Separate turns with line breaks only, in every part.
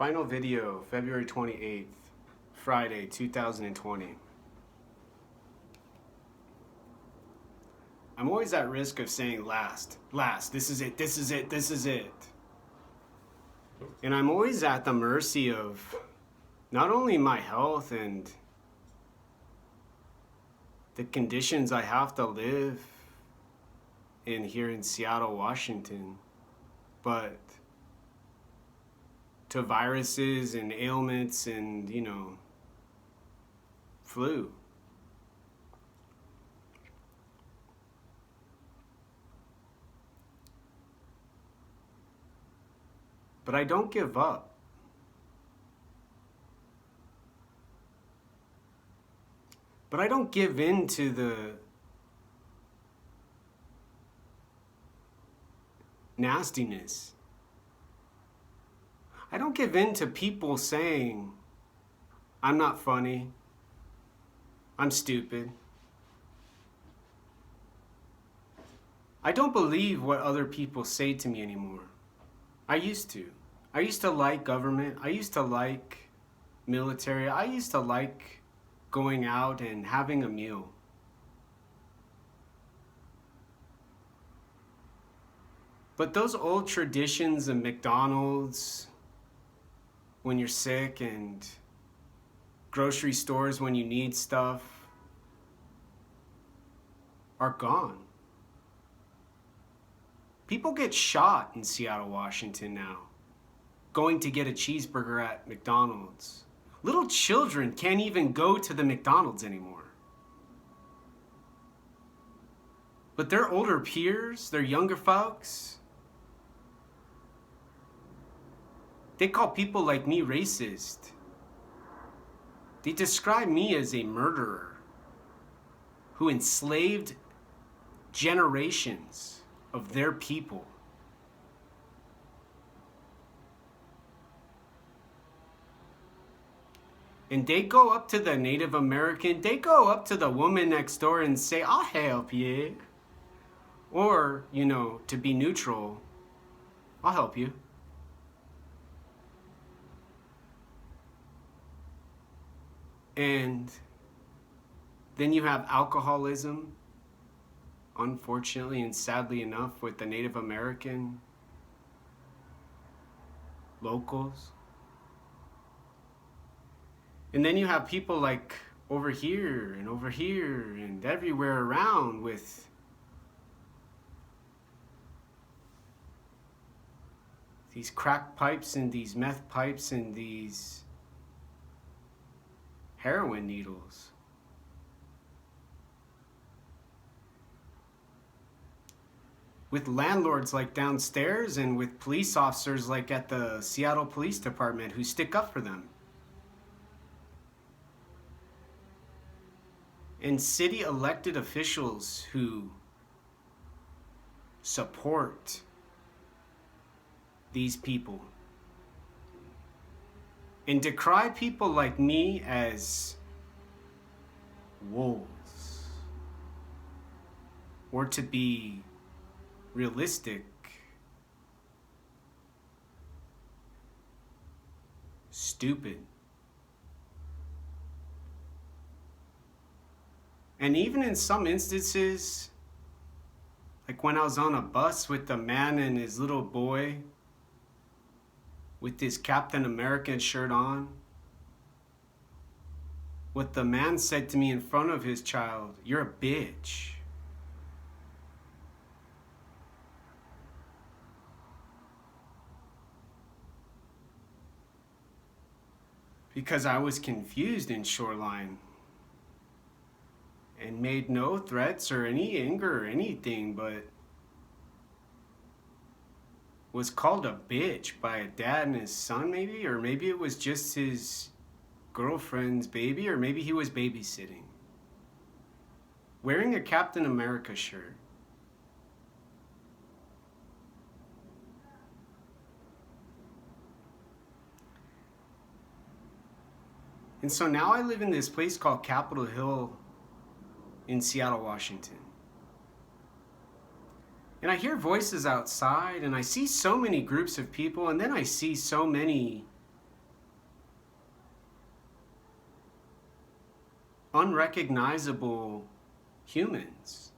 Final video, February 28th, Friday, 2020. I'm always at risk of saying last, this is it, this is it, this is it. And I'm always at the mercy of not only my health and the conditions I have to live in here in Seattle, Washington, but to viruses and ailments and, flu. But I don't give up. But I don't give in to the nastiness. I don't give in to people saying, I'm not funny, I'm stupid. I don't believe what other people say to me anymore. I used to. I used to like government. I used to like military. I used to like going out and having a meal. But those old traditions of McDonald's when you're sick and grocery stores when you need stuff are gone. People get shot in Seattle, Washington now, going to get a cheeseburger at McDonald's. Little children can't even go to the McDonald's anymore. But their older peers, their younger folks, they call people like me racist. They describe me as a murderer who enslaved generations of their people. And they go up to the Native American, they go up to the woman next door and say, I'll help you. Or, to be neutral, I'll help you. And then you have alcoholism, unfortunately and sadly enough, with the Native American locals. And then you have people like over here and everywhere around with these crack pipes and these meth pipes and these heroin needles. With landlords like downstairs and with police officers like at the Seattle Police Department who stick up for them. And city elected officials who support these people. And decry people like me as wolves. Or to be realistic, stupid. And even in some instances, like when I was on a bus with the man and his little boy with his Captain America shirt on, what the man said to me in front of his child, you're a bitch. Because I was confused in Shoreline and made no threats or any anger or anything, but was called a bitch by a dad and his son maybe, or maybe it was just his girlfriend's baby, or maybe he was babysitting. Wearing a Captain America shirt. And so now I live in this place called Capitol Hill in Seattle, Washington. And I hear voices outside, and I see so many groups of people, and then I see so many unrecognizable humans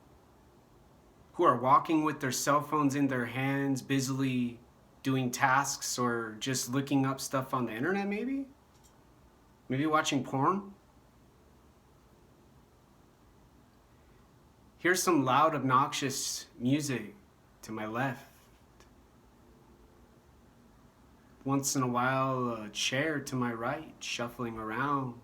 who are walking with their cell phones in their hands, busily doing tasks or just looking up stuff on the internet, maybe? Maybe watching porn? Here's some loud, obnoxious music to my left. Once in a while, a chair to my right, shuffling around.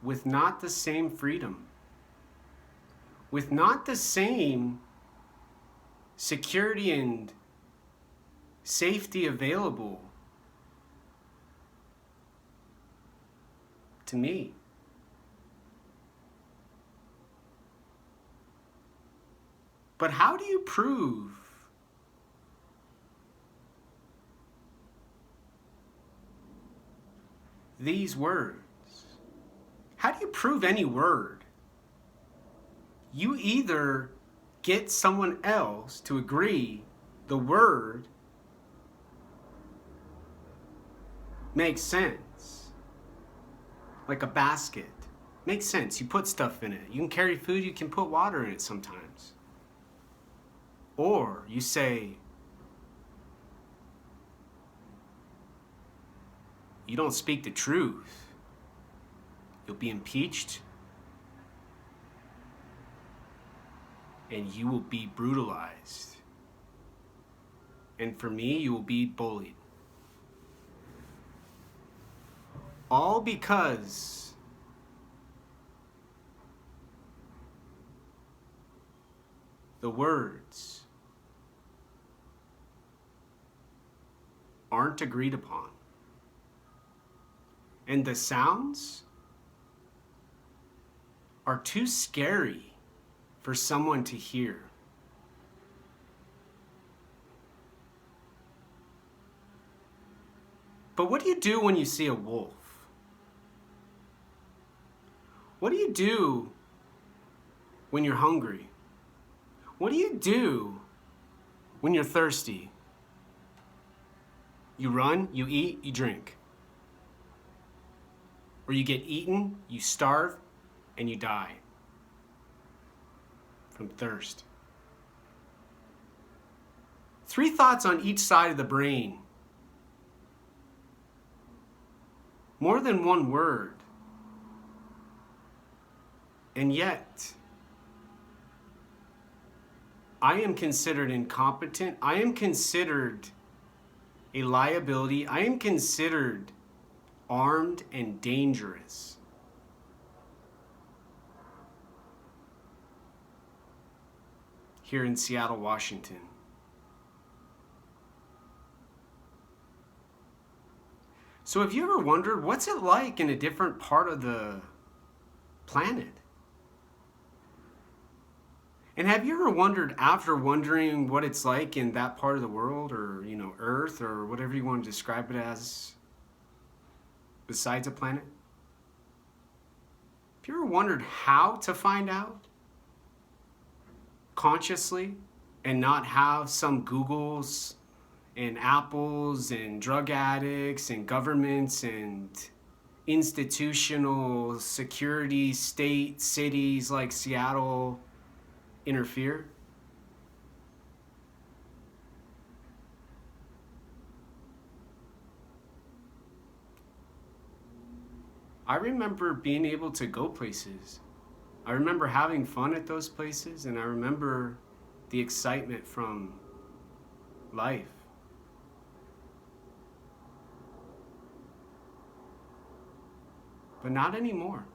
With not the same freedom, with not the same security and safety available to me. But how do you prove these words? How do you prove any word? You either get someone else to agree the word makes sense. Like a basket. Makes sense. You put stuff in it. You can carry food, you can put water in it sometimes. Or you say, you don't speak the truth. You'll be impeached. And you will be brutalized. And for me, you will be bullied. All because the words aren't agreed upon. And the sounds are too scary for someone to hear. But what do you do when you see a wolf? What do you do when you're hungry? What do you do when you're thirsty? You run, you eat, you drink. Or you get eaten, you starve, and you die from thirst. 3 thoughts on each side of the brain. More than one word. And yet, I am considered incompetent. I am considered a liability. I am considered armed and dangerous. Here in Seattle, Washington. So have you ever wondered, what's it like in a different part of the planet? And have you ever wondered, after wondering what it's like in that part of the world, or, Earth, or whatever you want to describe it as, besides a planet? Have you ever wondered how to find out consciously and not have some Googles and Apples and drug addicts and governments and institutional security state cities like Seattle interfere? I remember being able to go places. I remember having fun at those places, and I remember the excitement from life. But not anymore.